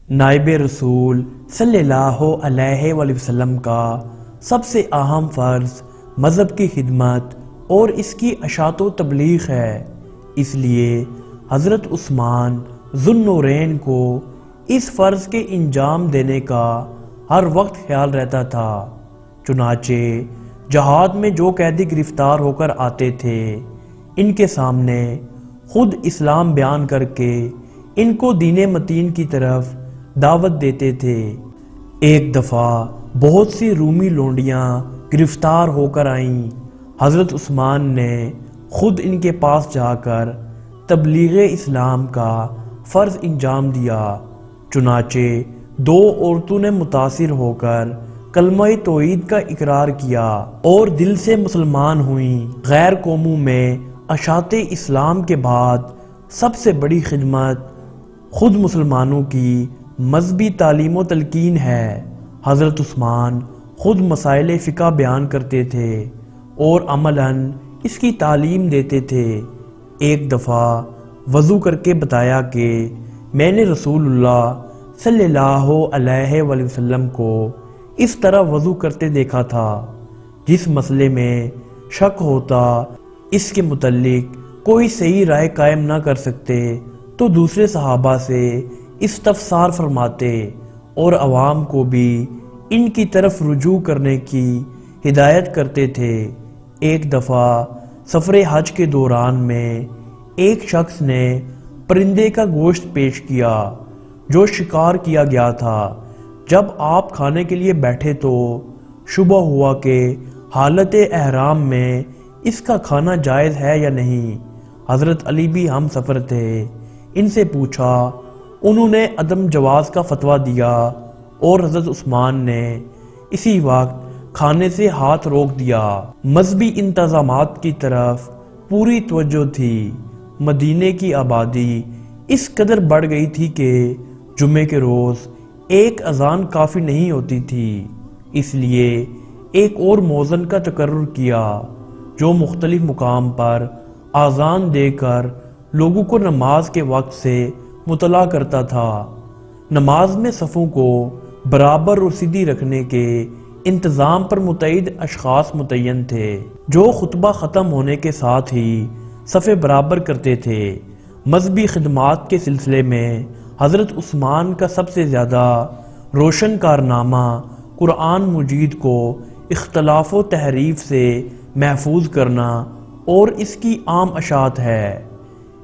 نائب رسول صلی اللہ علیہ وآلہ وسلم کا سب سے اہم فرض مذہب کی خدمت اور اس کی اشاعت و تبلیغ ہے۔ اس لیے حضرت عثمان ذو النورین کو اس فرض کے انجام دینے کا ہر وقت خیال رہتا تھا۔ چنانچہ جہاد میں جو قیدی گرفتار ہو کر آتے تھے، ان کے سامنے خود اسلام بیان کر کے ان کو دین متین کی طرف دعوت دیتے تھے۔ ایک دفعہ بہت سی رومی لونڈیاں گرفتار ہو کر آئیں۔ حضرت عثمان نے خود ان کے پاس جا کر تبلیغ اسلام کا فرض انجام دیا۔ چنانچہ دو عورتوں نے متاثر ہو کر کلمہ توحید کا اقرار کیا اور دل سے مسلمان ہوئیں۔ غیر قوموں میں اشاعت اسلام کے بعد سب سے بڑی خدمت خود مسلمانوں کی مذہبی تعلیم و تلقین ہے۔ حضرت عثمان خود مسائل فقہ بیان کرتے تھے اور عملاً اس کی تعلیم دیتے تھے۔ ایک دفعہ وضو کر کے بتایا کہ میں نے رسول اللہ صلی اللہ علیہ وآلہ وسلم کو اس طرح وضو کرتے دیکھا تھا۔ جس مسئلے میں شک ہوتا اس کے متعلق کوئی صحیح رائے قائم نہ کر سکتے تو دوسرے صحابہ سے استفسار فرماتے اور عوام کو بھی ان کی طرف رجوع کرنے کی ہدایت کرتے تھے۔ ایک دفعہ سفر حج کے دوران میں ایک شخص نے پرندے کا گوشت پیش کیا جو شکار کیا گیا تھا۔ جب آپ کھانے کے لیے بیٹھے تو شبہ ہوا کہ حالت احرام میں اس کا کھانا جائز ہے یا نہیں۔ حضرت علی بھی ہم سفر تھے، ان سے پوچھا، انہوں نے عدم جواز کا فتویٰ دیا اور حضرت عثمان نے اسی وقت کھانے سے ہاتھ روک دیا۔ مذہبی انتظامات کی طرف پوری توجہ تھی۔ مدینے کی آبادی اس قدر بڑھ گئی تھی کہ جمعے کے روز ایک اذان کافی نہیں ہوتی تھی، اس لیے ایک اور مؤذن کا تقرر کیا جو مختلف مقام پر اذان دے کر لوگوں کو نماز کے وقت سے مطلع کرتا تھا۔ نماز میں صفوں کو برابر اور سیدھی رکھنے کے انتظام پر متعدد اشخاص متعین تھے جو خطبہ ختم ہونے کے ساتھ ہی صفیں برابر کرتے تھے۔ مذہبی خدمات کے سلسلے میں حضرت عثمان کا سب سے زیادہ روشن کارنامہ قرآن مجید کو اختلاف و تحریف سے محفوظ کرنا اور اس کی عام اشاعت ہے۔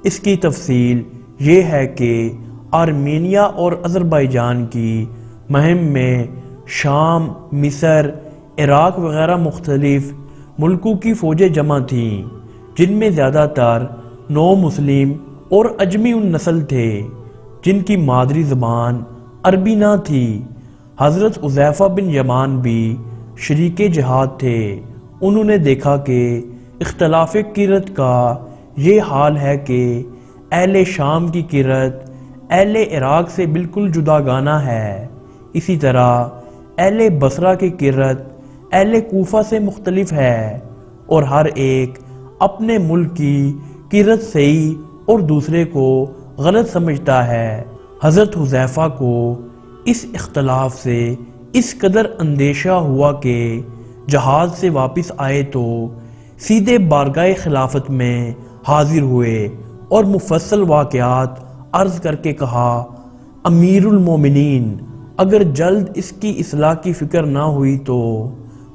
اس کی تفصیل یہ ہے کہ آرمینیا اور آذربائیجان کی مہم میں شام، مصر، عراق وغیرہ مختلف ملکوں کی فوجیں جمع تھیں، جن میں زیادہ تر نو مسلم اور اجمی النسل تھے جن کی مادری زبان عربی نہ تھی۔ حضرت حذیفہ بن یمان بھی شریک جہاد تھے۔ انہوں نے دیکھا کہ اختلاف قرت کا یہ حال ہے کہ اہل شام کی قرت اہل عراق سے بالکل جداگانہ ہے، اسی طرح اہل بصرہ کی قرت اہل کوفہ سے مختلف ہے اور ہر ایک اپنے ملک کی قرت صحیح اور دوسرے کو غلط سمجھتا ہے۔ حضرت حذیفہ کو اس اختلاف سے اس قدر اندیشہ ہوا کہ جہاد سے واپس آئے تو سیدھے بارگاہ خلافت میں حاضر ہوئے اور مفصل واقعات عرض کر کے کہا، امیر المومنین، اگر جلد اس کی اصلاح کی فکر نہ ہوئی تو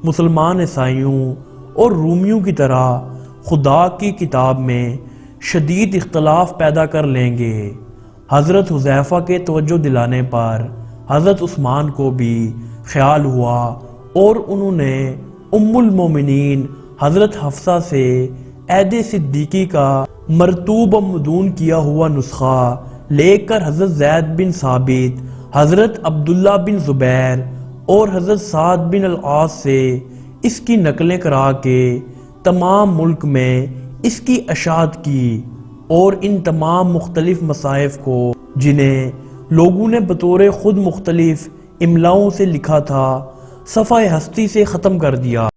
مسلمان عیسائیوں اور رومیوں کی طرح خدا کی کتاب میں شدید اختلاف پیدا کر لیں گے۔ حضرت حذیفہ کے توجہ دلانے پر حضرت عثمان کو بھی خیال ہوا اور انہوں نے ام المومنین حضرت حفصہ سے عہد صدیقی کا مرتوب و مدون کیا ہوا نسخہ لے کر حضرت زید بن ثابت، حضرت عبداللہ بن زبیر اور حضرت سعد بن العاص سے اس کی نقلیں کرا کے تمام ملک میں اس کی اشاعت کی اور ان تمام مختلف مصائف کو جنہیں لوگوں نے بطور خود مختلف املاؤں سے لکھا تھا صفحہ ہستی سے ختم کر دیا۔